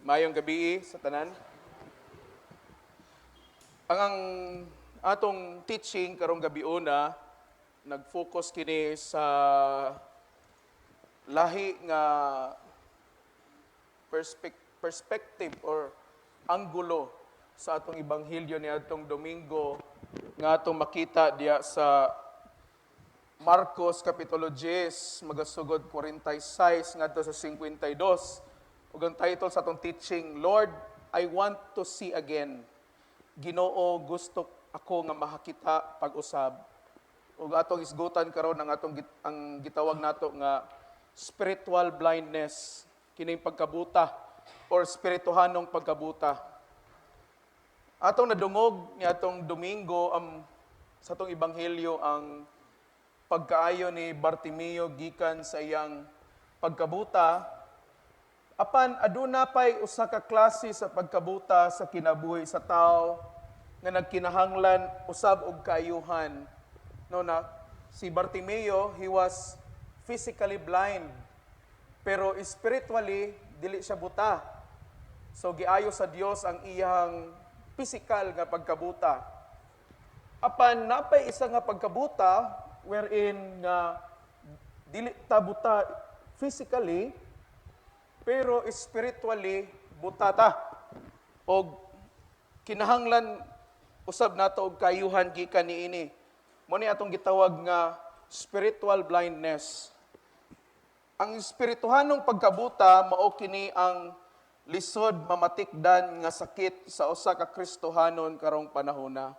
Mayong gabi sa tanan. Ang atong teaching karong gabi una nag-focus kini sa lahi nga perspective or anggulo sa atong ibanghilyo ni atong Domingo nga atong makita diya sa Marcos Kapitulo 10, magasugod 46 ngadto sa 52. Ug ang title sa atong teaching, Lord, I want to see again. Ginoo, gusto ako nga makakita pag-usab. Ug atong isgutan karon ang gitawag nato nga spiritual blindness, kining pagkabuta or spirituhanong pagkabuta. Atong nadungog ni atong Domingo sa atong ebanghelyo ang pagkaayo ni Bartimeo gikan sa iyang pagkabuta. Apan aduna pay usa ka klase sa pagkabuta sa kinabuhi sa tao nga nagkinahanglan usab og kaayuhan. No na si Bartimeo, he was physically blind pero spiritually dili siya buta. So giayo sa Dios ang iyang physical nga pagkabuta. Apan napay isa nga pagkabuta wherein nga dili ta buta physically pero spiritually buta ta. Og kinahanglan usab nato og kayuhan gikan niini. Mao ni atong gitawag nga spiritual blindness. Ang espirituhanong pagkabuta mao kini ang lisod mamatikdan nga sakit sa usa ka Kristohanon karong panahona.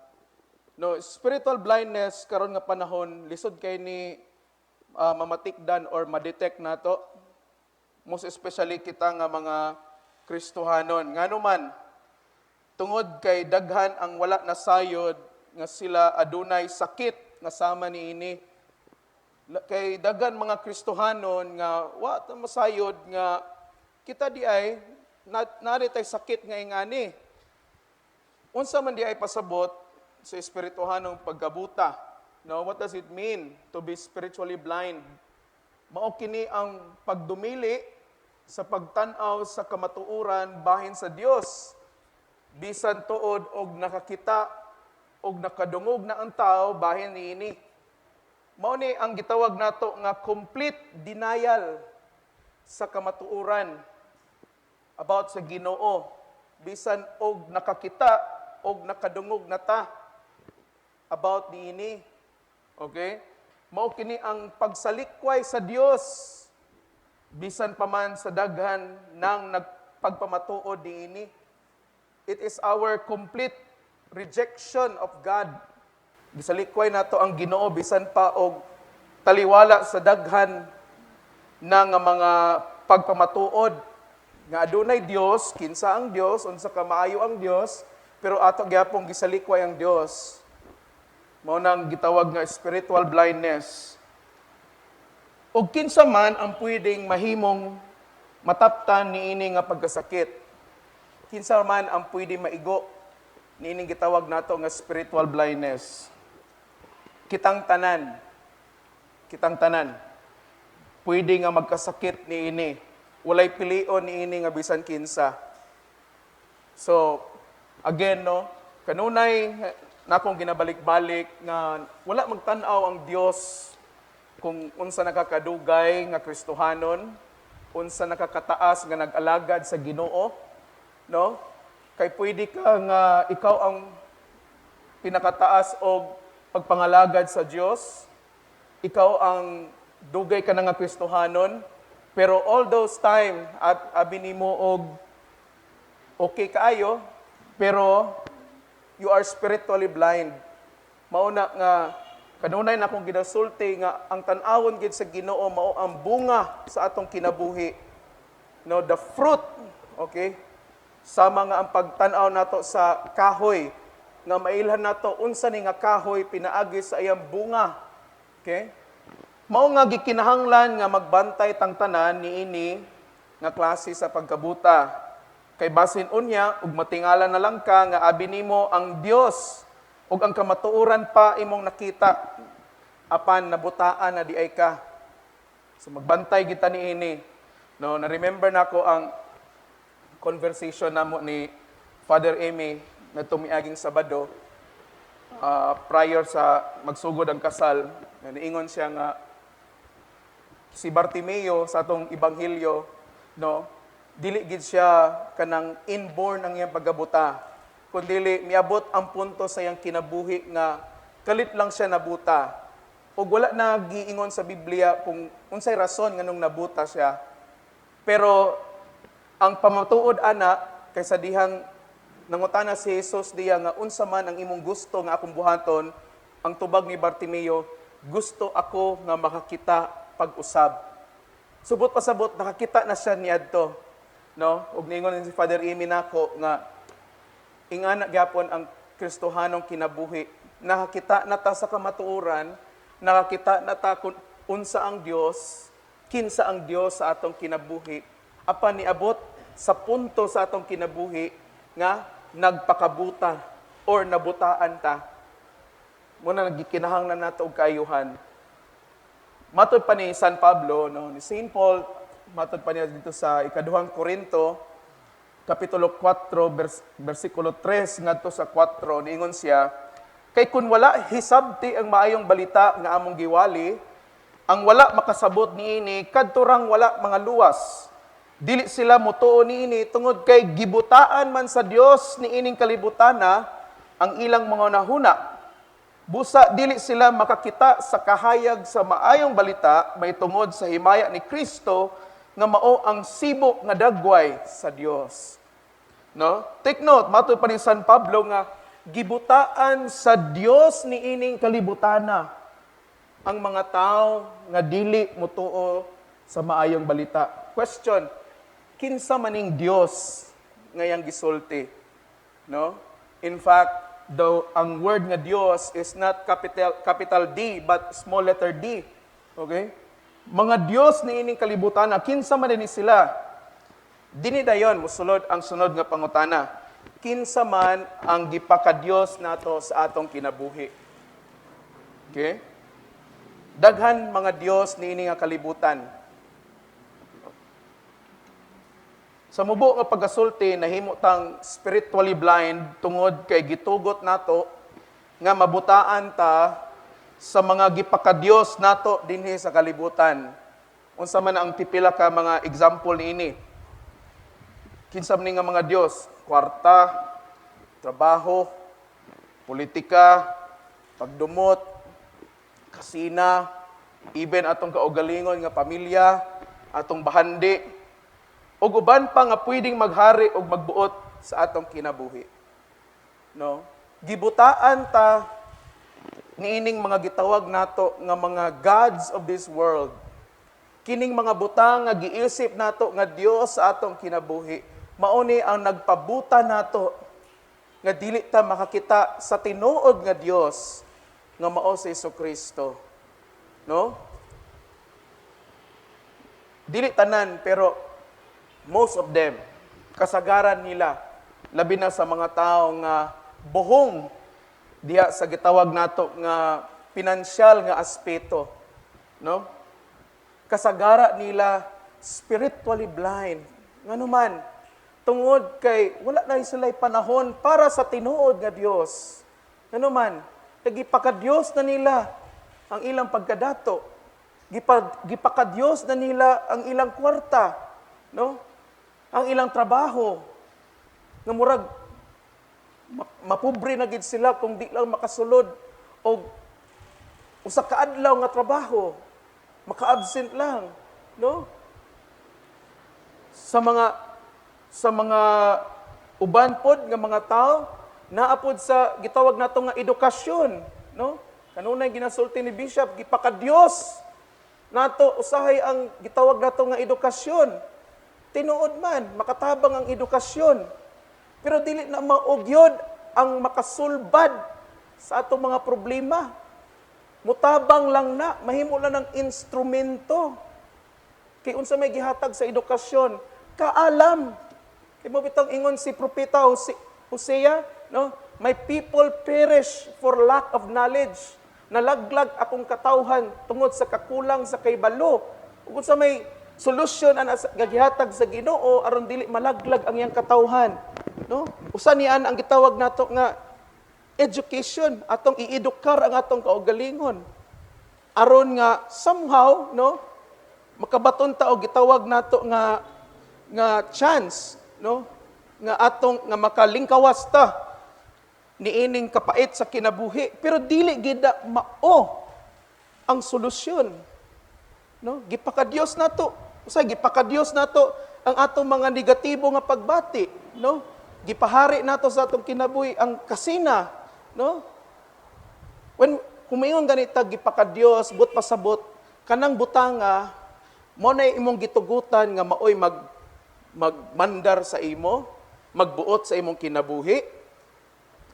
No, spiritual blindness karon nga panahon lisod kay ni mamatikdan or ma-detect nato. Most especially kita nga mga Kristohanon. Ngano man tungod kay daghan ang wala nasayod nga sila adunay sakit nga sama niini. Kay daghan mga Kristohanon nga wa ta masayod nga kita di ay nari tay sakit nga ingani. Unsa man di ay pasabot sa espirituhanong pagkabuta. Now, what does it mean to be spiritually blind? Mao kini ang pagdumili sa pagtan-aw sa kamatuoran bahin sa Dios. Bisan tuod og nakakita og nakadungog na ang tao bahin niini. Mao ni ang gitawag nato nga complete denial sa kamatuoran about sa Ginoo. Bisan og nakakita og nakadungog na ta about niini. Okay? Mao kini ang pagsalikway sa Dios bisan pa man sa daghan nang nagpagpamatuod niini. It is our complete rejection of God. Gisalikway nato ang Ginoo bisan pa og taliwala sa daghan na nga mga pagpamatuod nga adunay Dios, kinsa ang Dios, unsa ka maayo ang Dios, pero ato gyapon gisalikway ang Dios. Mao nang gitawag nga spiritual blindness. Og kinsa man ang pwedeng mahimong mataptan niini nga pagkasakit. Kinsa man ang pwedeng maigo niining gitawag nato nga spiritual blindness. Kitang tanan pwede nga magkasakit niini. Walay pilion niini nga bisan kinsa. So again no, kanunay nakong ginabalik-balik nga wala magtan-aw ang Dios kung unsa nakakadugay nga Kristohanon, unsa nakakataas nga nag-alagad sa Ginoo, no? Kay pwede ka nga ikaw ang pinakataas og pagpangalagad sa Dios, ikaw ang dugay ka na nga Kristohanon, pero all those time at abi nimo og okay kaayo, pero you are spiritually blind. Mauna nga kanunay na akong ginasulti nga ang tan-awon gid sa Ginoo mao ang bunga sa atong kinabuhi. No, the fruit, okay? Sama nga ang pagtan-aw nato sa kahoy nga mailhan nato unsa ni nga kahoy pinaagi sa iyang bunga. Okay? Mao nga gikinahanglan nga magbantay tang tanan niini nga klase sa pagkabuta. Kay basin unya ug matingala na lang ka nga abi nimo ang Dios ug ang kamatuoran pa imong nakita apan nabutaan na di ay ka. So magbantay kita niini. No, na remember nako ang conversation namo ni Father Amy na tumiaging Sabado prior sa magsugod ang kasal. Niingon siya nga si Bartimeo sa atong ibanghilyo, no, dili gid siya kanang inborn ang iyang pagkabuta, kundi miabot ang punto sa iyang kinabuhi nga kalit lang siya nabuta. O wala na giingon sa Biblia kung unsay rason nganong nabuta siya. Pero ang pamatuod ana kaysa dihang nangutana si Jesus diya nga unsa man ang imong gusto nga akong buhaton, ang tubag ni Bartimeo, gusto ako nga makakita pag-usab. Subot pasabot nakakita na siya niadto, no? Ug niingon si Father Amy nako nga ingana gyapon ang Kristohanong kinabuhi. Nakakita na ta sa kamatuoran, nakakita na ta kung unsa ang Dios, kinsa ang Dios sa atong kinabuhi. Apan niabot sa punto sa atong kinabuhi nga nagpakabuta or nabutaan ta. Muna nagikinahanglan nato og kaayuhan. Matod pa ni San Pablo, no, ni Saint Paul, matod pa niya dito sa ikaduhang Korinto, kapitulo 4, versikulo 3 ngadto sa 4, niingon siya, kay kun wala hisabti ang maayong balita nga among giwali, ang wala makasabot niini kadturang wala mga luwas. Dili sila mutuo niini tungod kay gibutaan man sa Dios niining kalibutana ang ilang mga nahuna. Busa dili sila makakita sa kahayag sa maayong balita may tungod sa himaya ni Kristo nga mao ang sibo nga dagway sa Dios. No? Take note, matud pa ni San Pablo nga gibutaan sa Dios niining kalibutana ang mga tao nga dili mutuo sa maayong balita. Question, kinsa maning Dios nga yang gisulti? No? In fact, though ang word nga Dios is not capital D but small letter D. Okay? Mga Dios niining kalibutana, kinsa man ni sila? Dini dayon mosulod ang sunod nga pangutana. Kinsa man ang gipakadiyos nato sa atong kinabuhi. Okay? Daghan mga Dios niini nga kalibutan. Sa mubo nga pagasulti nahimo tang spiritually blind tungod kay gitugot nato nga mabutaan ta sa mga gipakadiyos nato dinhi sa kalibutan. Unsa man ang pipila ka mga example niini? Kinsa man nga mga Dios? Kwarta, trabaho, politika, pagdumot, kasina, even atong kaugalingon nga pamilya, atong bahandi, ug uban pa nga pwedeng maghari ug magbuot sa atong kinabuhi. No? Gibutaan ta niining mga gitawag nato nga mga gods of this world. Kining mga butang nga giisip nato nga Dios sa atong kinabuhi. Mauni ang nagpabuta nato nga dili ta makakita sa tinuod nga Dios nga mao si Jesucristo. No? Dili tanan pero most of them kasagaran nila labi na sa mga tao nga buhong diha sa gitawag nato nga pinansyal nga aspeto. No? Kasagara nila spiritually blind. Ngano man tungod kay wala na sila'y panahon para sa tinuod nga Dios. Ano man, nagipakadiyos na nila ang ilang pagkadato. Gipakadiyos na nila ang ilang kwarta, no? Ang ilang trabaho. Nga murag mapobre na gid sila kung di lang makasulod og usa ka adlaw nga trabaho. Maka-absent lang, no? Sa mga uban pod nga mga tao naapod sa gitawag nato nga edukasyon, no? Kanunay ginasulti ni Bishop gipakadiyos nato usahay ang gitawag nato nga edukasyon. Tinuod man makatabang ang edukasyon. Pero dili na maugyod ang makasulbad sa atong mga problema. Mutabang lang na, mahimo lang ng instrumento. Kay unsa may gihatag sa edukasyon, kaalam. Kay mo bitang ingon si propeta Hosea, no? My people perish for lack of knowledge. Nalaglag akong katawhan tungod sa kakulang sa kaybalo. Ug sa may solusyon ang gagihatag sa Ginoo aron dili malaglag ang iyang katawhan, no? Usa niyan ang gitawag nato nga education, atong iedukar ang atong kaugalingon aron nga somehow, no, makabaton ta og gitawag nato nga chance, no, nga atong nga makalingkawas ta niining kapait sa kinabuhi, pero dili gid mao ang solusyon, no? Gipakadios nato, usay gipakadios nato ang atong mga negatibo nga pagbati, no? Gipahari nato sa atong kinabuhi ang kasina, no? When kumayon ganita gipakadios but pasabot kanang butanga mo na imong gitugutan nga maoy magmandar sa imo, magbuot sa imong kinabuhi.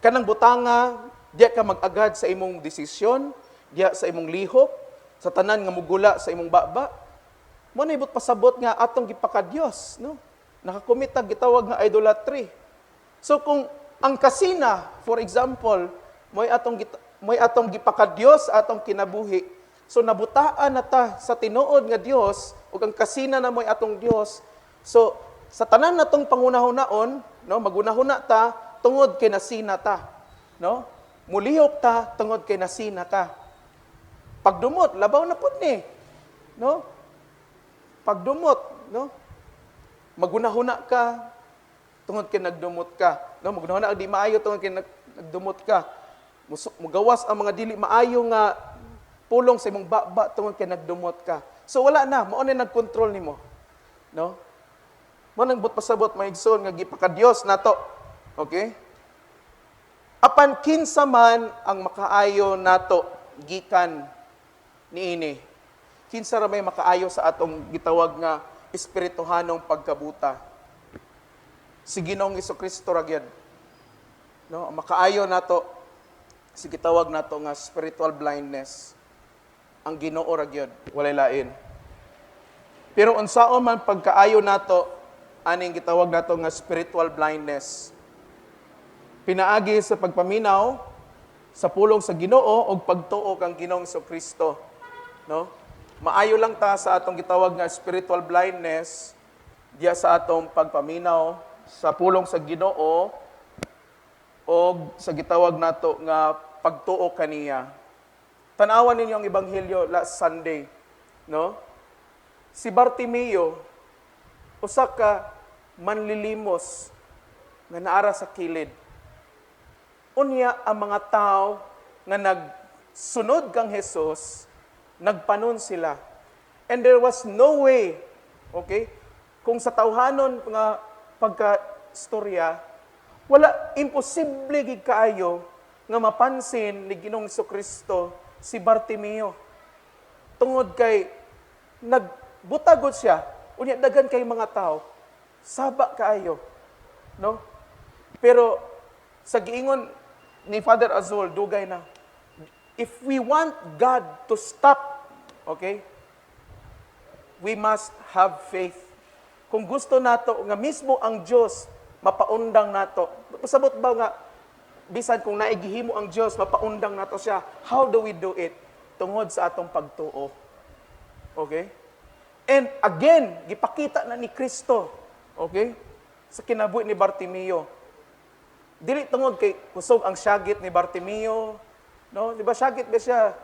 Kanang butanga diya ka mag-agad sa imong desisyon, diya sa imong lihok, sa tanan nga mugula sa imong baba. Mo na ibot pasabot nga atong gipakadios, no? Nakakumitag gitawag nga idolatry. So kung ang kasina, for example, mo'y atong gipakadios atong kinabuhi. So nabutaan na ta sa tinuod nga Dios ug ang kasina na mo'y atong Dios. So sa tanan natong pangunahon-naon, no, magunahuna ta tungod kay nasina ta, no? Mulihok ta tungod kay nasina ta. Pagdumot labaw na pud ni, no? Pagdumot, no? Magunahuna ka tungod kay nagdumot ka, no? Magunahuna di maayo tungod kay nagdumot ka. Mugawas ang mga dili maayo nga pulong sa imong baba tungod kay nagdumot ka. So wala na, mao na nagkontrol nimo. No? Mo nang pasabot maigsoon nga gipakadios nato. Okay? Apan kinsa man ang makaayo nato gikan niini. Kinsa ra may makaayo sa atong gitawag nga espirituhanong pagkabuta. Si Ginoong Hesukristo ra gyud. No, makaayo nato si gitawag nato nga spiritual blindness. Ang Ginoo ra gyud, walay lain. Pero unsaon man pagkaayo nato aning gitawag nato nga spiritual blindness. Pinaagi sa pagpaminaw sa pulong sa Ginoo ug pagtuo kang Ginoong Hesukristo, no? Maayo lang ta sa atong gitawag nga spiritual blindness diya sa atong pagpaminaw sa pulong sa Ginoo o sa gitawag nato nga pagtuo kaniya. Tanawan ninyo ang ebanghelyo last Sunday, no? Si Bartimeo, usa ka manlilimos nga naara sa kilid. Unya ang mga tao nga nagsunod kang Hesus, nagpanon sila. And there was no way, okay? Kung sa tawhanon nga pagka-istorya, wala, imposible gid kaayo nga mapansin ni Ginoong Hesukristo si Bartimeo. Tungod kay nagbutagod siya, unya daghan kay mga tao, saba kaayo, no? Pero sa giingon ni Father Azul, dugay na, if we want God to stop, okay, we must have faith. Kung gusto nato nga mismo ang Dios mapaundang nato, pasabot ba nga bisan kung naigihimo ang Dios mapaundang nato siya, how do we do it? Tungod sa atong pagtuo. Okay? And again, gipakita na ni Kristo, okay, sa kinabuhi ni Bartimeo. Dili tungod kay kusog ang syagit ni Bartimeo, no? Di ba syagit ba siya?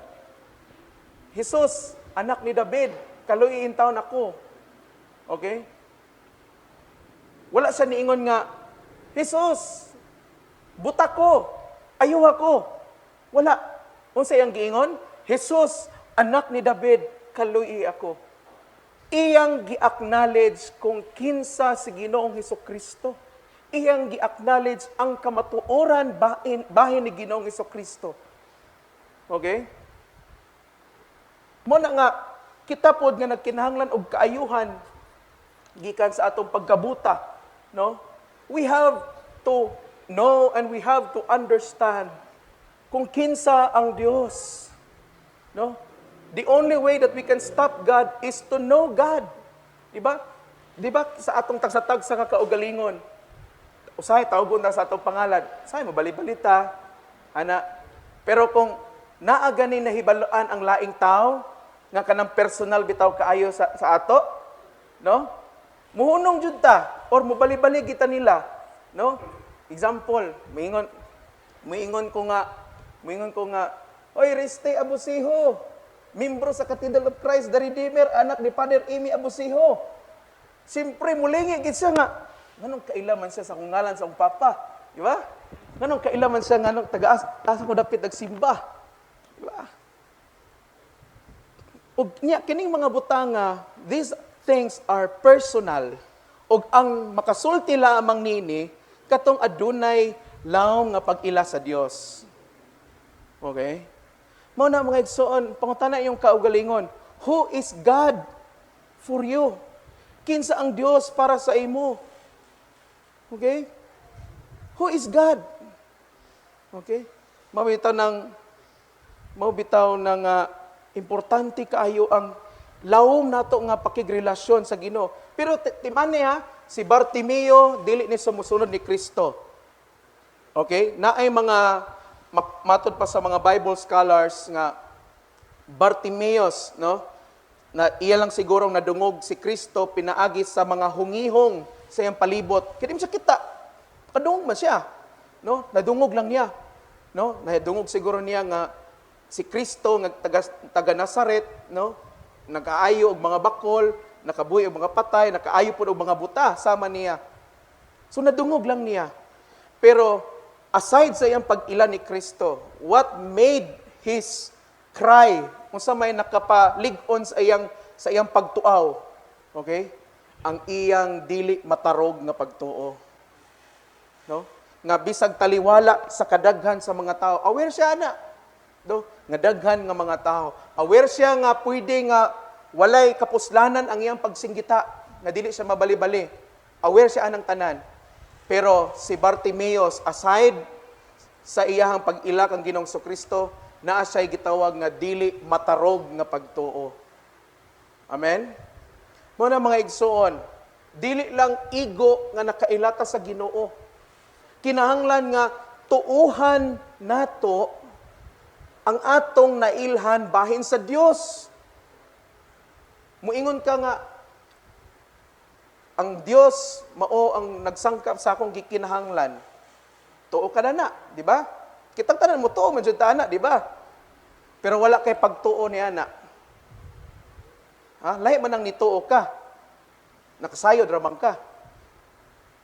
Jesus, anak ni David, kaluiin taon ako. Okay? Wala siya niingon nga, Jesus, buta ko, ayaw ako. Wala. Unsay ang giingon? Jesus, anak ni David, kaluyi ako. Iyang gi-acknowledge kung kinsa si Ginoong Hesukristo. Iyang gi-acknowledge ang kamatuoran bahin ni Ginoong Hesukristo. Okay? Mo na nga, kita pod nga nagkinahanglan og kaayuhan gikan sa atong pagkabuta, no? We have to know and we have to understand kung kinsa ang Dios. No? The only way that we can stop God is to know God. Diba? Diba sa atong tagsatag sa kakaugalingon, usahay tawgon na sa atong pangalan, usahay mabali-balita, ana. Pero kung naa gani nahibaluan ang laing tao, nga kanang personal bitaw kaayo sa ato, No? Muhunong jud ta or mubali-bali kita nila, no? Example, moingon ko nga, oy, Riste Abusiho, membro sa Cathedral of Christ the Redeemer, anak ni Father Amy Abusiho. Siyempre, mulingi gid siya nga, nganong kailaman siya sa kong ngalan sa akong papa, di ba? Nganong kailaman siya nganong taga-asa ko dapit nagsimba, di ba? Ug nya kining mga butanga, these things are personal. Ug ang makasulti lamang nini katong adunay lawom nga pag-ila sa Dios. Okay? Mao na mga igsoon, pangutana yung kaugalingon, who is God for you? Kinsa ang Dios para sa imo? Okay? Who is God? Okay? Mabitaw ng importante kaayo ang lawom nato nga pakigrelasyon sa Ginoo. Pero timani ha, si Bartimeo dili ni sumusunod ni Kristo. Okay? Naay mga matod pa sa mga Bible scholars nga Bartimeus, no? Na iya lang sigurong nadungog si Kristo pinaagi sa mga hungihong sa iyang palibot. Kini siya kita. Kadungog man siya, no? Nadungog lang niya, no? Nadungog siguro niya nga si Kristo nga taga Nazaret, no? Nakaayo og mga bakol, nakabuhi og mga patay, nakaayo pud og mga buta sama niya. So nadungog lang niya. Pero aside sa iyang pag-ila ni Kristo, what made his cry, kung sa may nakapalig-on sa iyang pagtuaw, okay? Ang iyang dili matarog nga pagtuo. No? Nga bisag taliwala sa kadaghan sa mga tao. Aware siya na. No? Nga daghan nga mga tao. Aware siya nga pwede nga walay kapuslanan ang iyang pagsinggita, nga dili siya mabali-bali. Aware siya anang tanan. Pero si Bartimeus, aside sa iyahang pag-ila kang Ginoong Kristo, naa siya'y gitawag nga dili matarog nga pagtuo. Amen? Muna mga igsoon, dili lang igo nga nakailata sa Ginoo. Kinahanglan nga tuuhan nato ang atong nailhan bahin sa Dios. Muingon ka nga, ang Dios mao ang nagsangkap sa akong gikinahanglan. Tuo ka na, di ba? Kitang tanan mo tuo man jud ta na, di ba? Pero wala kay pagtuo ni ana. Ha? Lahi man nang nituo ka. Nakasayod ramang ka.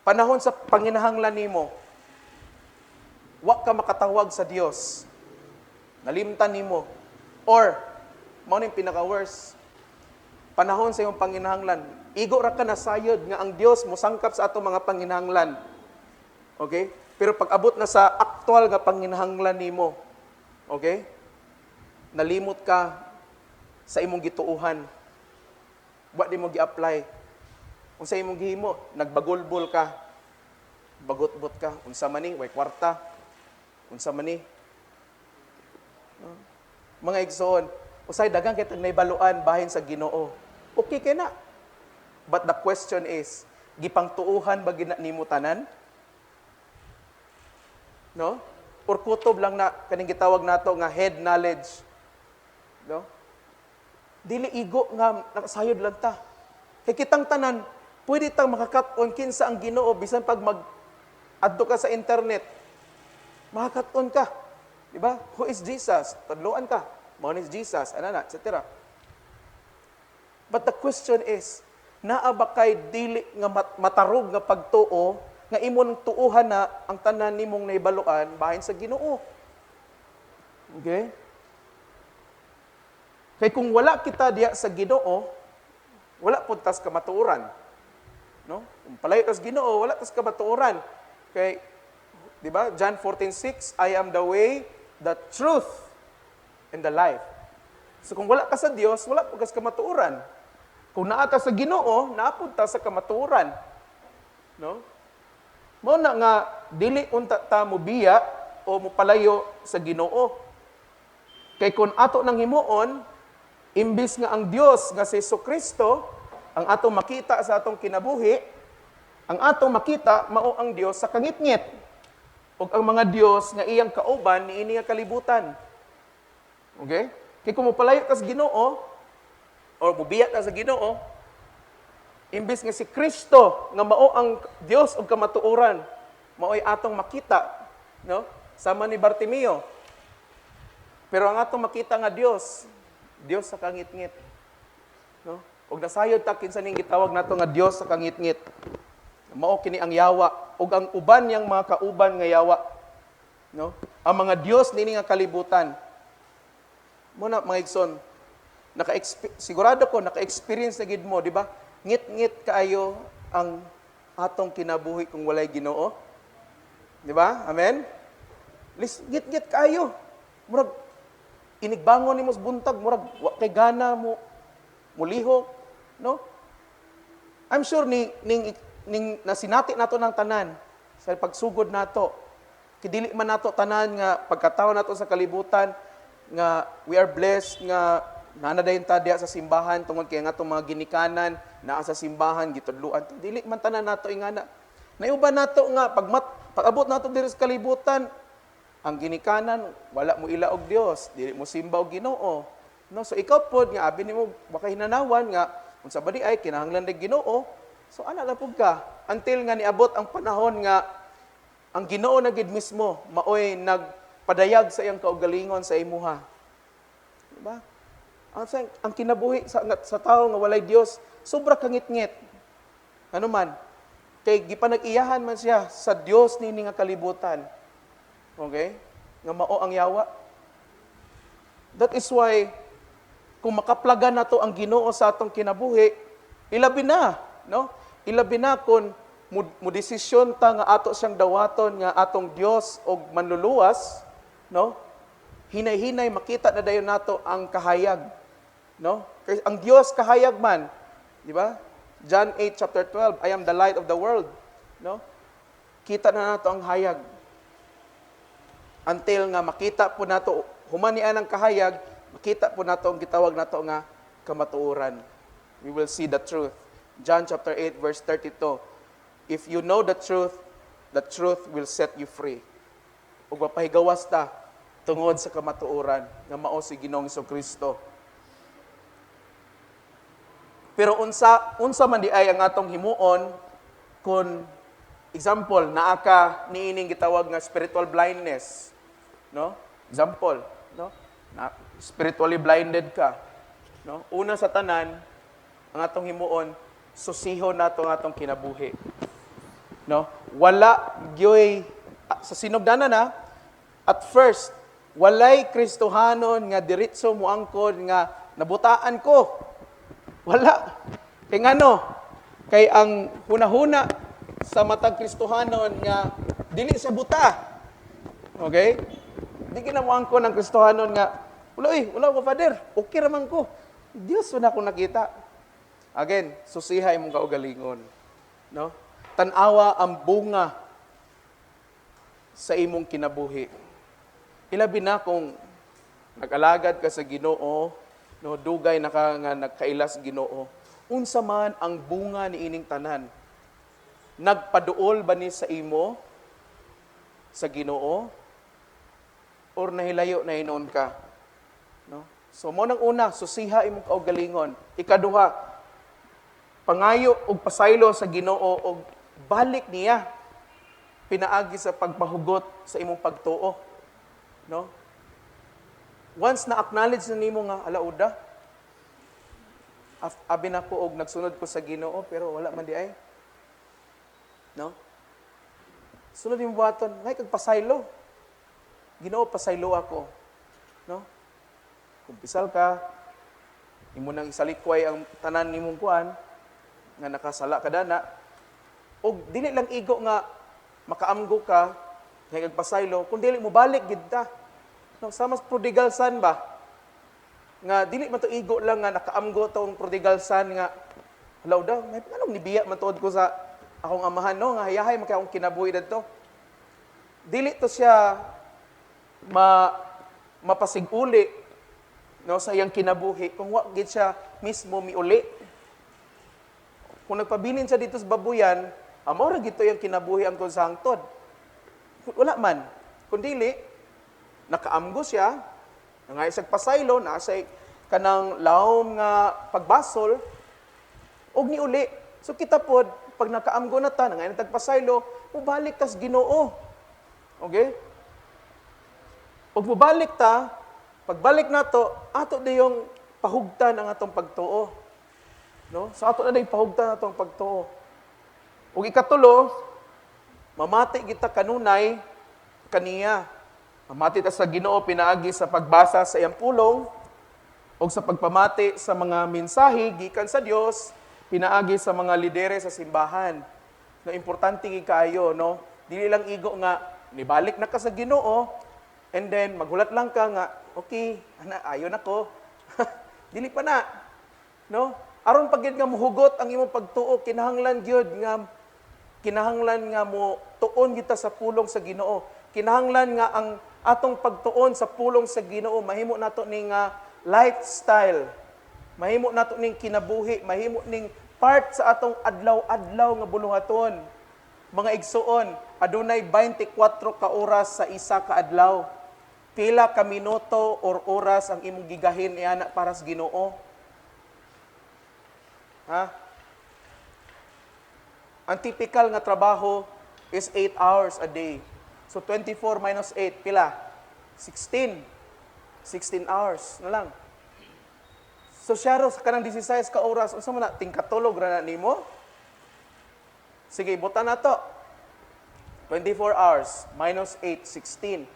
Panahon sa panginahanglan nimo, wa ka makatawag sa Dios. Nalimtan nimo. Or, mao ning pinaka-worst, panahon sa iyong panginahanglan, igo ra ka nasayod nga ang Dios mosangkap sa ato mga panginahanglan. Okay? Pero pag abot na sa aktual nga panginahanglan nimo, okay? Nalimot ka sa imong gituuhan. Wa di mo gi-apply. Unsa imong gihimo? Nagbagulbol ka. Bagot-bot ka. Unsa man ni way kwarta. Unsa man ni? Mga igsoon, usay daghang kitag naibaluan bahin sa Ginoo. Okay kay na. But the question is, gipangtuuhan ba gina nimo tanan? No? Or kutob lang na kaning gitawag nato nga head knowledge. No? Dili igo nga nakasayod lang ta. Kay kitang tanan, pwede tang makakat-on kinsa ang Ginoo bisan pag adto ka sa internet. Makakat-on ka. Di ba? Who is Jesus? Tadluan ka. Mao ni Jesus, anana, etc. But the question is, naa ba kay dili nga matarog nga pagtuo nga imong tuuhan na ang tanan nimong nahibaluan bahin sa Ginoo? Okay? Kay kung wala kita diya sa Ginoo, wala pud tas kamatuoran. No? Kung palayo tas Ginoo, wala tas kamatuoran. Kay di ba? John 14:6, I am the way, the truth, and the life. So kung wala ka sa Dios, wala pud kas kamatuoran. Kung naa ta sa Ginoo, naapod ta sa kamatuoran. No? Mao na nga dili unta ta mobiya o mopalayo sa Ginoo. Kay kun ato nang himuon, imbis nga ang Dios nga si Jesucristo ang atong makita sa atong kinabuhi, ang atong makita mao ang Dios sa kangitngit. Ug ang mga Dios nga iyang kauban niini nga kalibutan. Okay? Kay kung mopalayo ka sa Ginoo, or mubiya ka sa Ginoo, Imbis nga si Kristo nga mao ang Dios ug kamatuoran, mao'y atong makita, no? Sama ni Bartimeo. Pero ang atong makita nga Dios, Dios sa kangit-ngit. No? Ug nasayod ta kinsa ning gitawag nato nga Dios sa kangit-ngit. Mao kini ang yawa ug ang uban niyang mga kauban nga yawa. No? Ang mga Dios nini nga kalibutan. Muna mga igsoon, sigurado ko naka-experience na gid mo, di ba? Ngit-ngit kaayo ang atong kinabuhi kung walay Ginoo. Di ba? Amen? Ngit-ngit kaayo. Murag inigbangon nimo sa buntag, murag wa kay gana mo mulihok, no? I'm sure ning nasinati nato ng tanan sa pagsugod nato. Kidili man nato tanan nga pagkataon nato sa kalibutan nga we are blessed nga nanadayon ta diha sa simbahan tungod kay nga mga ginikanan naa sa simbahan gitudloan. Dili man tanan nato ingana. Naiuban nato nga pag-abot nato diri sa kalibutan ang ginikanan wala mo ila og Dios, dili mo simba og Ginoo. No, so ikaw pod nga abi nimo baka hinanawan nga unsa ba di ay kinahanglan dig Ginoo. So ana lang pud ka until nga niabot ang panahon nga ang Ginoo na gid mismo maoy nagpadayag sa iyang kaugalingon sa imuha. Diba? Ang kinabuhi sa tao nga walay Dios, sobra kangit-ngit. Ano man, kay gipanag-iyahan man siya sa Dios nini nga kalibutan. Okay? Nga mao ang yawa. That is why, kung makaplagan na to ang Ginoo sa atong kinabuhi, ilabi na, no? Ilabi na kung mo desisyon ta nga ato siyang dawaton nga atong Dios og manluluwas, no? Hinay-hinay makita na dayon nato ang kahayag, no? Kasi ang Dios kahayag man, di ba? John 8 chapter 12, I am the light of the world, no? Kita na nato ang hayag. Until nga makita po nato humanian ang kahayag, makita po nato ang gitawag nato nga kamatuoran. We will see the truth. John chapter 8 verse 32. If you know the truth will set you free. Ug mapahigawas ta tungod sa kamatuoran nga mao si Ginoong Hesukristo. Pero unsa man di ay ang atong himuon kung example naa ka niining gitawag nga spiritual blindness, no? Example, no? Na spiritually blinded ka, no? Una sa tanan ang atong himuon susihon nato ang atong kinabuhi. No? Wala gyoy sa sinugdanan na at first walay Kristohanon nga diretso moangkod nga nabutaan ko. Wala. Kay ngano? Kay ang hunahuna sa matag Kristohanon nga dili sa buta. Okay? Di kinamuangkon ang Kristohanon nga wala ko father. Okay raman ko. Dios na ako nakita. Again, susihay mong kaugalingon. No? Tanawa ang bunga sa imong kinabuhi. Ilabi na kung nag-alagad ka sa Ginoo, no, dugay na ka nga nagkailas Ginoo. Unsa man ang bunga ni ining tanan? Nagpaduol ba ni sa imo sa Ginoo or nahilayo na hinuon ka? No? So mo nang una, susiha imong kaugalingon. Ikaduha, pangayo og pasaylo sa Ginoo og balik niya pinaagi sa pagpahugot sa imong pagtuo, no? Once na acknowledge na nimo nga alauda abi na ko og nagsunod ko sa Ginoo pero wala man di ay, no? Sunod imong buhaton ngay kag pasaylo. Ginoo, pasaylo ako, no? Kumpisal ka imo nang isalikway ang tanan nimong kuan nga nakasala ka dana, o dili lang igo nga makaamgo ka, ngay kagpasaylo, kung dili mo balik gid ta. No, sama sa prodigal son ba? Nga dili man to igo lang nga nakaamgo tong prodigal son nga halaw daw, may anong nibiya man tuod ko sa akong amahan no nga hayahay makay akong kinabuhi dadto. Dili to siya mapasiguli no sa iyang kinabuhi kung wa gid siya mismo miuli. Kung nagpabilin siya dito sa babuyan, amo ra gito yung kinabuhi ang sa hangtod. Wala man. Kundili, nakaamgo siya, nga isag pasaylo, nasa kanang lahom nga pagbasol, og niuli. So kita pod, pag nakaamgo na ta, nangayon tagpasaylo, mubalik tas Ginoo. Okay? Pag mubalik ta, pagbalik nato, ato na yung pahugtan ang atong pagtuo. No? So ato na yung pahugtan atong pagtuo. Ug ikatulo, mamati kita kanunay kaniya. Mamati ta sa Ginoo pinaagi sa pagbasa sa iyang pulong o sa pagpamati sa mga mensahe gikan sa Dios pinaagi sa mga lidere sa simbahan. No, importante gi kaayo, no? Dili lang igo nga nibalik na ka sa Ginoo and then maghulat lang ka nga okay, ana ayo nako. Dili pa na. No? Aron pag nga muhugot ang imong pagtuo kinahanglan gyud nga mo tuon kita sa pulong sa Ginoo. Kinahanglan nga ang atong pagtuon sa pulong sa Ginoo mahimo nato ning lifestyle. Mahimo nato ning kinabuhi, mahimo ning part sa atong adlaw-adlaw nga buluhaton. Mga igsuon, adunay 24 ka oras sa isa ka adlaw. Pila ka minuto or oras ang imong gigahin iana para sa Ginoo? Ha? Ang typical nga trabaho is 8 hours a day. So 24 minus 8, pila? 16. 16 hours na lang. So syaro sa kanang 16 ka oras, unsa man na tingkatulog ra na nimo? Sige, ibutan na to. 24 hours minus 8, 16.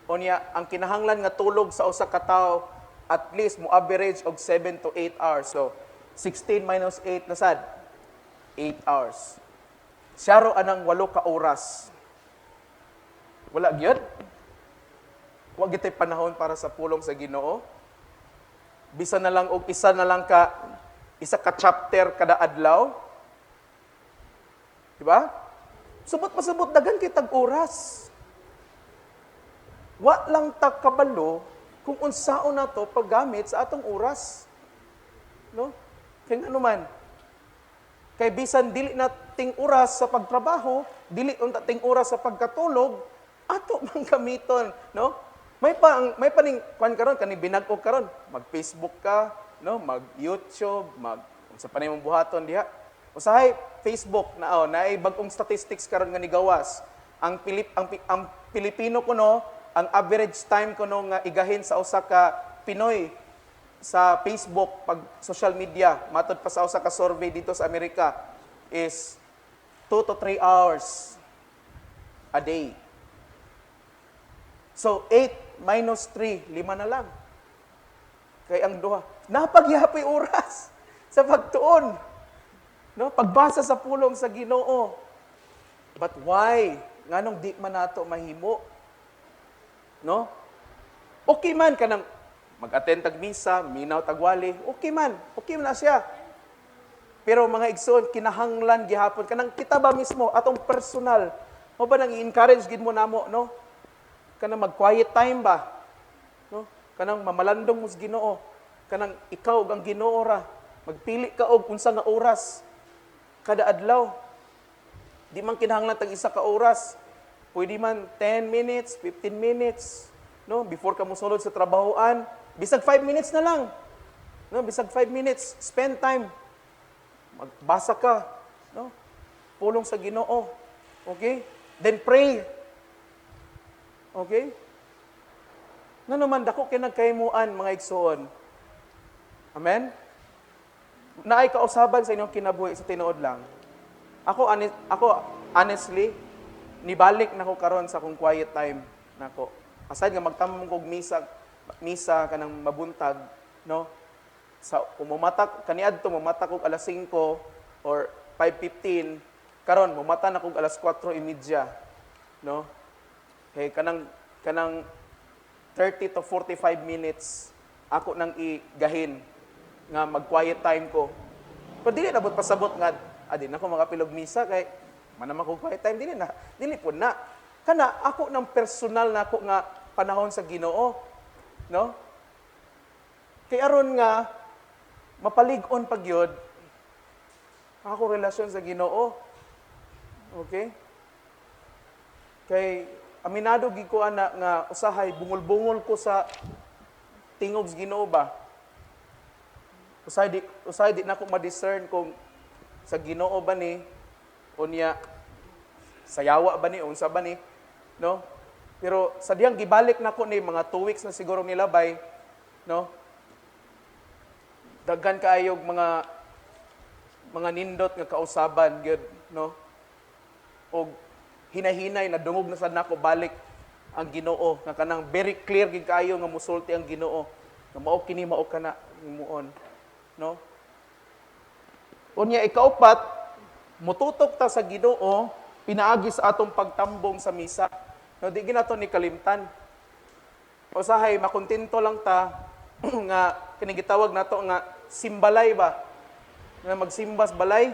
Unya, ang kinahanglan nga tulog sa usa ka tawo at least mo average og 7 to 8 hours. So 16 minus 8 na sad 8 hours. Syaro anang 8 ka oras. Wala gyud. Wa gyud tay panahon para sa pulong sa Ginoo. Bisa na lang og isa ka chapter kada adlaw. Di ba? Subot pasubot dagan kitag oras. Wa lang ta kabalo kung unsaon nato paggamit sa atong oras. No? Kay ano man. Kay bisan dili na ting oras sa pagtrabaho, dili unta ting oras sa pagkatulog, ato man gamiton, no? May pa ning kwan karon kani binag-o karon, mag-Facebook ka, no? Mag-YouTube, unsa pa nimong buhaton diha. Usahay Facebook naay bag-ong statistics karon nga nigawas. Ang Pilipino kuno, ang average time kuno nga igahin sa usa ka Pinoy sa Facebook pag social media, matod pa sa usa ka survey dito sa Amerika is 2 to 3 hours a day. So, 8 minus 3, 5 na lang. Kay ang duha. Napagyapoy oras sa pagtuon. No? Pagbasa sa pulong sa Ginoo. But why? Nganong di man nato mahimo? No? Okay man kanang mag-attend tag misa, minaw tagwali, okay man na siya. Pero mga igsoon, kinahanglan gihapon kanang kita ba mismo atong personal, mo ba nang i-encourage gid mo namo, no? Kanang mag-quiet time ba? No? Kanang mamalandong mo sa Ginoo. Kanang ikaw ang Ginoo ra. Magpili ka og unsa nga oras kada adlaw. Di man kinahanglan tag isa ka oras. Pwede man 10 minutes, 15 minutes, no? Before ka mosulod sa trabahoan, bisag 5 minutes na lang. No, bisag 5 minutes, spend time. Magbasa ka, no? Pulong sa Ginoo. Okay? Then pray. Okay? Nga naman, dako kinagkaimuan, mga igsoon. Amen? Naay kausaban sa inyong kinabuhi sa tinuod lang. Ako honestly, nibalik na ko karon sa akong quiet time nako. Aside nga magtamong kog misa kanang mabuntag, no? Sa umumatak kaniadto mumatak kog alas 5 or 5:15, karon mumata na kog alas 4:30, no? Kay kanang 30 to 45 minutes ako nang igahin nga mag-quiet time ko. Pero dili nabot pasabot nga adi nako makapilog misa kay manama ko quiet time dili po na. Kana ako ng personal na ako nga panahon sa Ginoo, no? Kay aron nga mapalig-on pagyod ako relasyon sa Ginoo. Okay? Kay aminado gid ko ana nga usahay bungol-bungol ko sa tingog sa Ginoo ba. Usahay di nako ma-discern kung sa Ginoo ba ni unya sayawa ba ni unsa ba ni, no? Pero sa diyang gibalik nako ni mga 2 weeks na siguro nilabay, no? Daghan kaayo mga nindot nga kausaban gyud, no? Og hinahinay na dungog na sad nako balik ang Ginoo nga kanang very clear gid kaayo nga musulti ang Ginoo nga mao kini mao kana himuon, no? Unya ikaupat, mututok ta sa Ginoo pinaagi sa atong pagtambong sa misa. No, di ginato ni kalimtan. Usahay makontento lang ta nga kini gitawag nato nga simbalay ba? Nga magsimbas balay.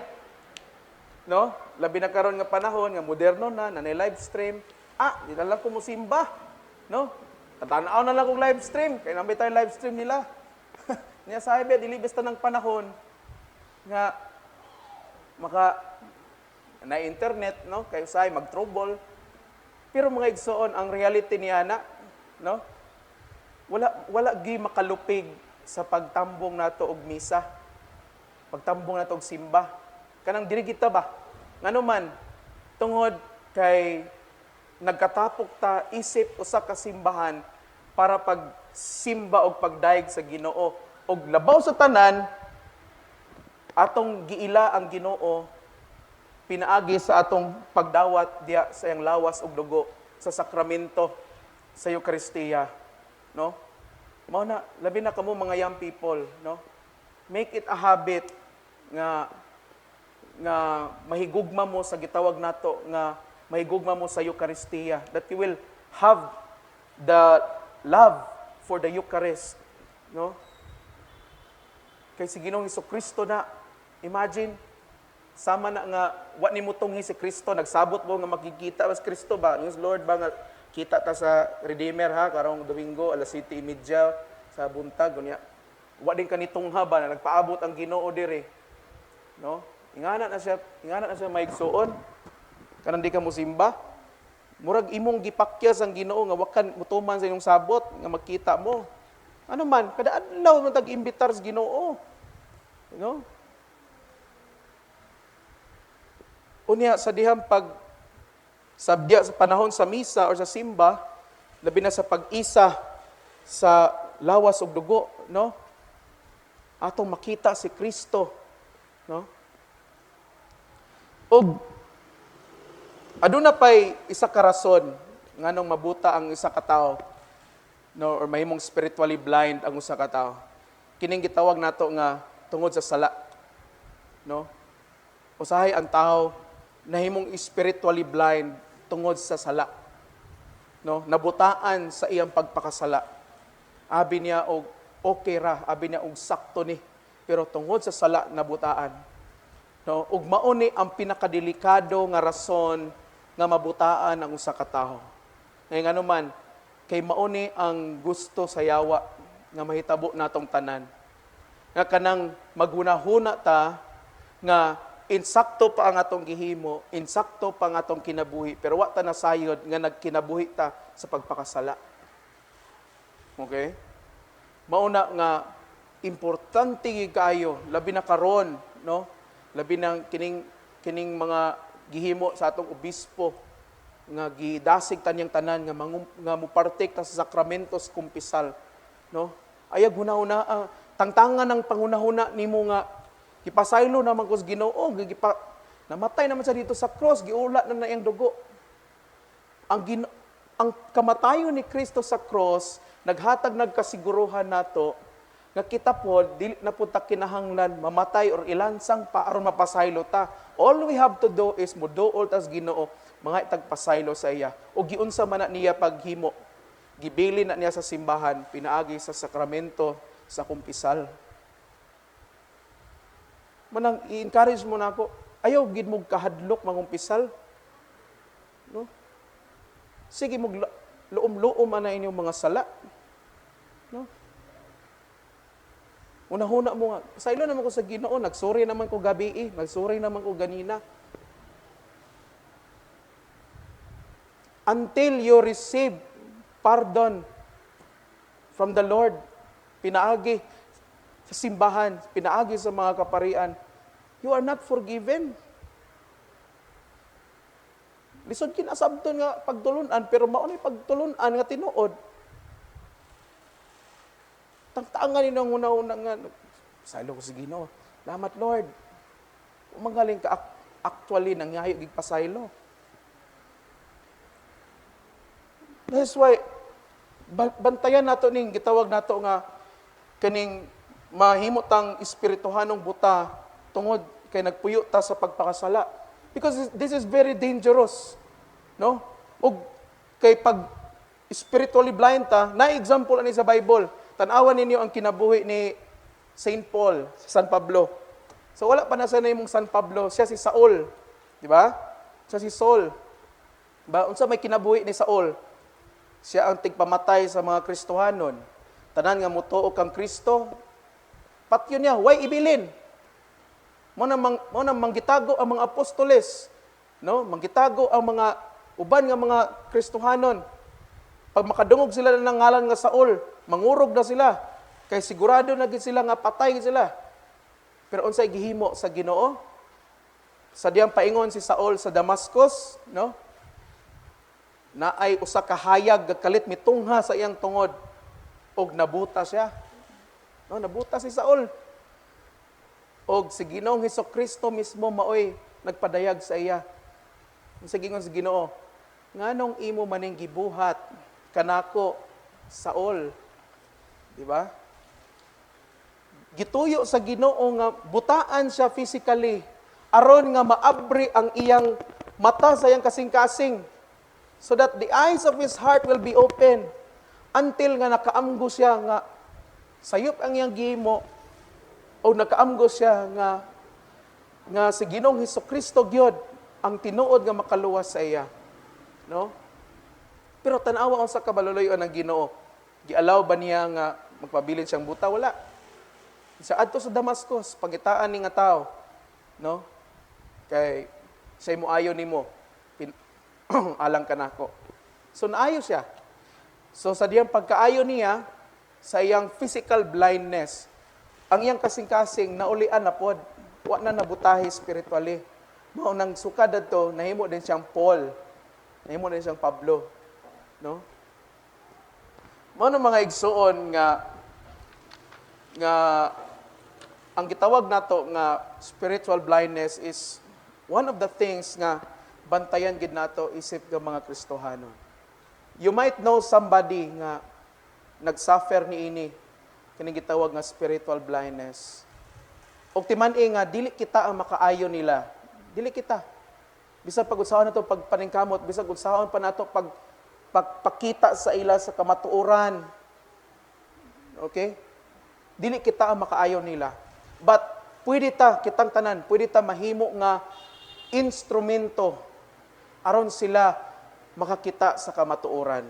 No? Labi na karon nga panahon nga moderno na nanay live stream. Di na lang ko musimba. No? Tatanaw na lang kong live stream. Kaya nambay tayo live stream nila. Niya sabi, dilibis ta ng panahon nga na internet, no? Kayo say mag-trouble. Pero mga igsoon, ang reality niya na, no? Wala gi makalupig sa pagtambong nato og misa. Pagtambong nato og simba. Kanang diri kita ba? Ngano man tungod kay nagkatapok ta isip usa ka simbahan para pagsimba og pagdaig sa Ginoo og labaw sa tanan atong giila ang Ginoo pinaagi sa atong pagdawat diya sa iyang lawas ug dugo sa sakramento sa Eucharistia, no? Mao na labi na kamo mga young people, no? Make it a habit nga mahigugma mo sa gitawag nato nga mahigugma mo sa Eucharistia, that you will have the love for the Eucharist, no? Kay si Ginoong Hesukristo na, imagine sama na nga wa nimo tunghi si Kristo, nagsabot mo nga makikita was Kristo ba? Yung Lord ba nga kita ta sa Redeemer ha karong Domingo alas 7:30 sa buntag unya. Wa din kanitungha ba na nagpaabot ang Ginoo diri. No? Ingana na siya maigsuon. Kanang di ka mosimba. Murag imong gipakyas ang Ginoo nga wakan mutuman sa inyong sabot nga makita mo. Ano man, kada adlaw man tag-imbitar sa Ginoo. You know? Unya sa dihang sabya sa panahon sa misa o sa simba, labi na sa pag-isa sa lawas ug dugo, no? Atong makita si Kristo, no? Og aduna pay isa ka rason nganong mabuta ang isa ka tawo, no, or mahimong spiritually blind ang usa ka tawo. Kining gitawag nato nga tungod sa sala, no? Usahay ang tawo nahimong spiritually blind tungod sa sala. No, nabutaan sa iyang pagpakasala. Abi niya og okay ra, abi niya og sakto ni, pero tungod sa sala nabutaan. No, ug mao ni ang pinakadelikado nga rason nga mabutaan ang usa ka tawo. Ngay ngano man kay mao ni ang gusto sa yawa nga mahitabo natong tanan. Nga kanang maghunahuna ta nga insakto pa ang atong gihimo, insakto pa ang atong kinabuhi, pero wa ta nasayod nga nagkinabuhi ta sa pagpakasala. Okay? Mauna nga importante kayo, labi na karon, no? Labi na kining mga gihimo sa atong obispo nga gidasig tanyang tanan nga mupartik ta sa sakramentos kumpisal, no? Ayag hunahuna tangtangan ng pangunahuna nimo nga ipasaylo naman ko sa Ginoo, namatay naman sa dito sa cross, giula na iyang dugo. Ang kamatayon ni Kristo sa cross, naghatag nagkasiguruhan nato, nga kita po, dili na po ta kinahanglan, mamatay or ilansang pa, aron mapasaylo ta. All we have to do is, muduol tas Ginoo, mga itagpasaylo sa iya. O giunsa man na niya paghimo, gibili na niya sa simbahan, pinaagi sa sakramento, sa kumpisal. Manang i-encourage mo na ako, ayaw gid mo kahadlok mangumpisal. No? Sige mo luom-luom ana inyong mga sala. No? Una-huna mo nga, saylo naman ko sa Ginoo, nagsuri naman ko gabi, nagsuri naman ko ganina. Until you receive pardon from the Lord, pinaagi sa simbahan, pinaagi sa mga kaparian, you are not forgiven. Lisod kinasabton nga pagtulunan, pero maunay pagtulunan nga tinuod. Tangtaangan ninyo ang una-una nga, salo ko si Ginoo. Salamat Lord. Umagaling ka actually nangyayo gig pasaylo. That's why bantayan nato ning gitawag nato nga kaning mahimutang espirituhanong buta tungod kay nagpuyo ta sa pagpakasala. Because this is very dangerous. No? O kay pag spiritually blind ta, na example ani sa Bible. Tan-awan ninyo ang kinabuhi ni Saint Paul, si San Pablo. So wala pa na sa imong San Pablo, siya si Saul, di ba? Siya si Saul. Ba unsa may kinabuhi ni Saul? Siya ang tigpamatay sa mga Kristohanon. Tanan nga mutuo kang Kristo, patyon niya, why ibilin? Mo na manggitago ang mga apostoles, no? Manggitago ang mga uban nga mga Kristohanon. Pag makadungog sila ng ngalan nga Saul, mangurog na sila. Kay sigurado na gid sila nga patay gid sila. Pero unsay gihimo sa Ginoo? Sa diyang paingon si Saul sa Damascus, no? Na ay usa ka hayag kalit mitungha sa iyang tungod og nabuta siya. No, nabuta si Saul. Og si Ginoong Hesukristo mismo maoy nagpadayag sa iya. Sa gingon sa Ginoo, nganong imo maning gibuhat kanako Saul? Di ba? Gituyo sa Ginoo nga butaan siya physically aron nga maabri ang iyang mata sa iyang kasing-kasing so that the eyes of his heart will be open until nga nakaamgo siya nga sayop ang iyang gihimo o nakaamgo siya nga si Ginoong Hesukristo gyud ang tinuod nga makaluwas sa iya, no? Pero tan-awa unsa ka baluluyon ang Ginoo? Gialaw ba niya nga magpabilin siyang buta? Wala. Sa adto sa Damascus, pangitaan ni nga tao, no? Kay say mo ayo nimo alang kanako. So naayo siya. So sa diyang pagkaayo niya sa iyang physical blindness, ang iyang kasing-kasing naulian na pod, wa na nabutahi spiritually. Mao nang sukad adto, nahimo din siyang Paul. Nahimo din siyang Pablo, no? Mao na mga igsuon nga ang gitawag nato nga spiritual blindness is one of the things nga bantayan gid nato isip nga mga Kristohano. You might know somebody nga nagsuffer niini kining gitawag nga spiritual blindness. Og timan-i nga dili kita ang makaayo nila. Dili kita. Bisan pag-usahon nato pagpaningkamot, bisan usahon pa nato pagpakita sa ila sa kamatuoran. Okay? Dili kita ang makaayo nila. But pwede ta kitang tanan, pwede ta mahimo nga instrumento aron sila makakita sa kamatuoran.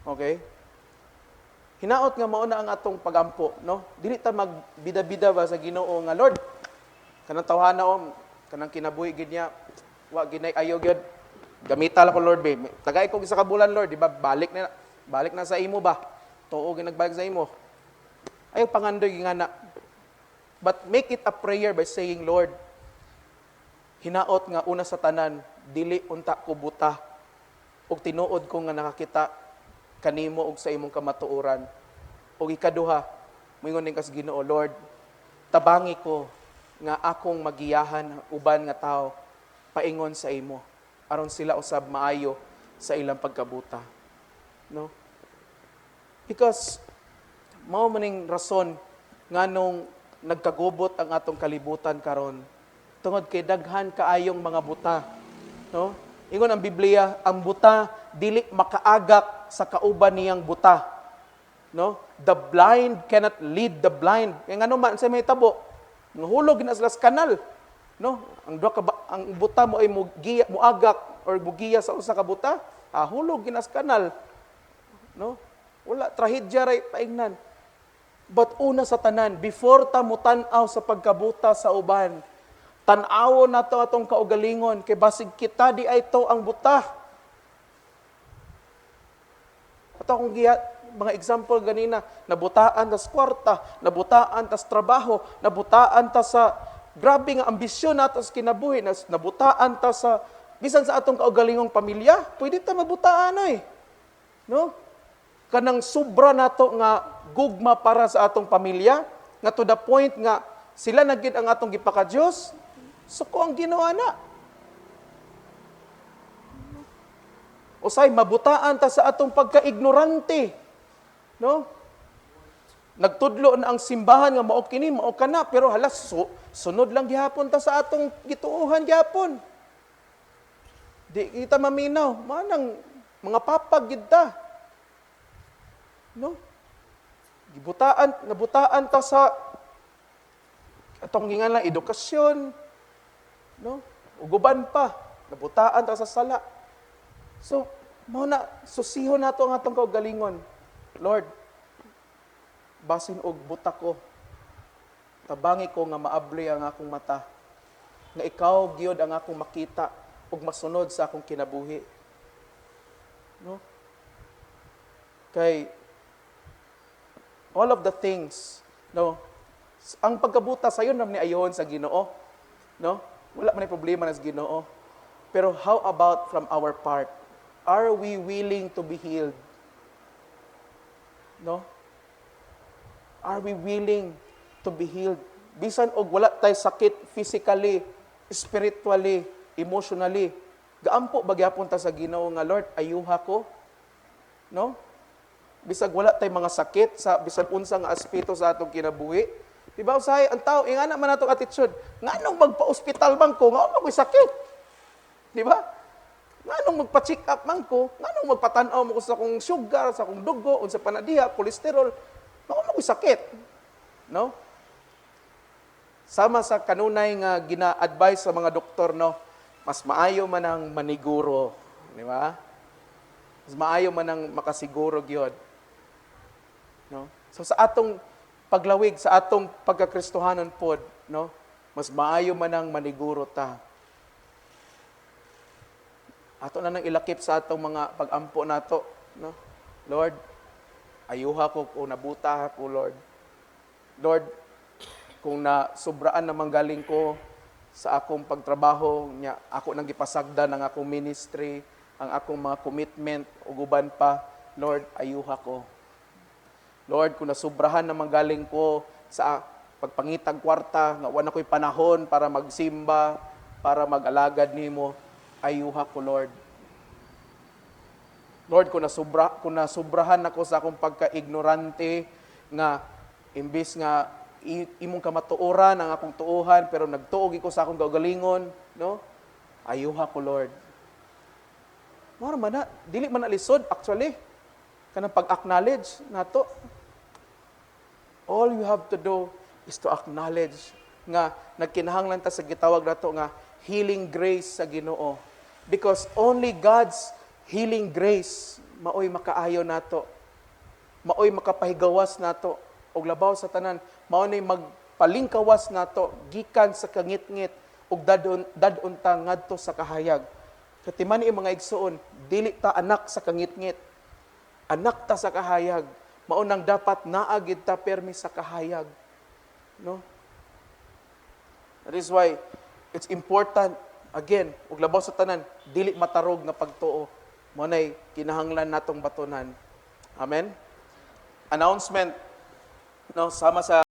Okay? Hinaot nga mao na ang atong pagampo, no? Dili ta magbida-bida ba sa Ginoo nga Lord. Kanang tawhana kanang kinabuhi gid niya, wa ginay ayo gyud. Gamita la ko Lord be. Tagay ko isa ka bulan Lord, di ba? Balik na sa imo ba? Tuo ginagbalik sa imo. Ayaw pangandoy gingana. But make it a prayer by saying, Lord, hinaot nga una sa tanan, dili unta ko buta. Og tinuod ko nga nakakita kanimo og sa imong kamatuoran. Og ikaduha, moingon ning kas Ginoo, Lord, tabangi ko nga akong magiyahan uban nga tao paingon sa imo aron sila usab maayo sa ilang pagkabuta. No? Because mao maning rason nganong nagkagubot ang atong kalibutan karon tungod kay daghan kaayong mga buta, no? Ingon ang Biblia, ang buta dili makaagak sa kauban niyang buta, no? The blind cannot lead the blind. Kay ngano man sa may tabo, ngahulog na sila sa kanal, no? Ang buta mo ay muagak or mugiya sa usa ka buta, hulog gina sa kanal, no? Wala trahedya ray paingnan. But una sa tanan, before ta mutan-aw sa pagkabuta sa uban, tan-awon nato atong kaugalingon kay basig kita di ay to ang buta. Ato akong mga example ganina, nabutaan ta sa kwarta, nabutaan ta sa trabaho, nabutaan ta sa grabe nga ambisyon nato sa kinabuhi, nabutaan ta sa bisan sa atong kaugalingong pamilya, pwede ta mabutaan oy. No? Kanang sobra nato nga gugma para sa atong pamilya, nga to the point nga sila na gid ang atong gipaka-Dios, suko ang ginawa na. Usay mabutaan ta sa atong pagka-ignorante. No? Nagtudlo na ang simbahan nga mao kini, mao kana, pero halas sunod lang gihapon ta sa atong gituohan gihapon. Di kita maminaw, manang mga papag gid ta. No? Nabutaan ta sa atong gingan lang edukasyon. No? Uguban pa, nabutaan ta sa sala. So, mao na susihon nato ang atong kaugalingon. Lord, basin og buta ko, tabangi ko nga maabli ang akong mata, nga ikaw gyud ang akong makita ug masunod sa akong kinabuhi. No? Kay all of the things, no, ang pagkabuta sayon nam ni ayon sa Ginoo, no? Wala man problema na sa Ginoo. Pero how about from our part? Are we willing to be healed? No? Are we willing to be healed? Bisan og wala tay sakit physically, spiritually, emotionally. Gaampo bagyapon ta sa Ginoo nga Lord, ayuha ko. No? Bisag wala tay mga sakit sa bisan unsa nga aspeto sa atong kinabuhi. Di ba usahay ang tao ingana man natong attitude. Nganong magpa-ospital man ko, nga ako sakit. Di ba? Nganong magpa-check up man ko, nganong magpatan-aw mo ko sa akong sugar, sa akong dugo, unsa panadiha, cholesterol, ako sakit. No? Sama sa kanunay nga gina-advise sa mga doktor, no, mas maayo man ang maniguro, di ba? Mas maayo man ang makasiguro gyud. No? So sa atong paglawig, sa atong pagkakristohanon pod, no, mas maayo man ang maniguro ta. Ato na nang ilakip sa atong mga pag-ampo nato, no? Lord, ayuha ko kung nabuta ako, Lord. Lord, kung nasubraan na manggaling ko sa akong pagtrabaho, nya ako nang gipasagda ng akong ministry, ang akong mga commitment, uguban pa, Lord, ayuha ko. Lord, kung nasubrahan na manggaling ko sa pagpangitag kwarta, nga wala ko'y panahon para magsimba, para mag-alagad nimo, ayuha ko, Lord. Lord, kung nasubrahan ako sa akong pagka-ignorante, nga imbis nga imong kamatuoran ang akong tuohan, pero nagtuog ko sa akong gagalingon, no? Ayuha ko, Lord. Mara man na, dili man na lisod, actually. Kanang pag-acknowledge nato. All you have to do is to acknowledge nga nagkinahanglan ta sa gitawag nato nga healing grace sa Ginoo. Because only God's healing grace maoy makaayo nato. Maoy makapahigawas nato og labaw sa tanan. Mao ni magpalingkawas nato gikan sa kangit-ngit ug dadon ta ngadto sa kahayag. Katiman ni mga igsoon, dili ta anak sa kangit-ngit. Anak ta sa kahayag. Mao nang dapat naagid ta permi sa kahayag. No? That is why it's important, again, ug labaw sa tanan, dili matarog nga pagtuo. Mao nay kinahanglan natong batunan. Amen. Announcement, no, sama sa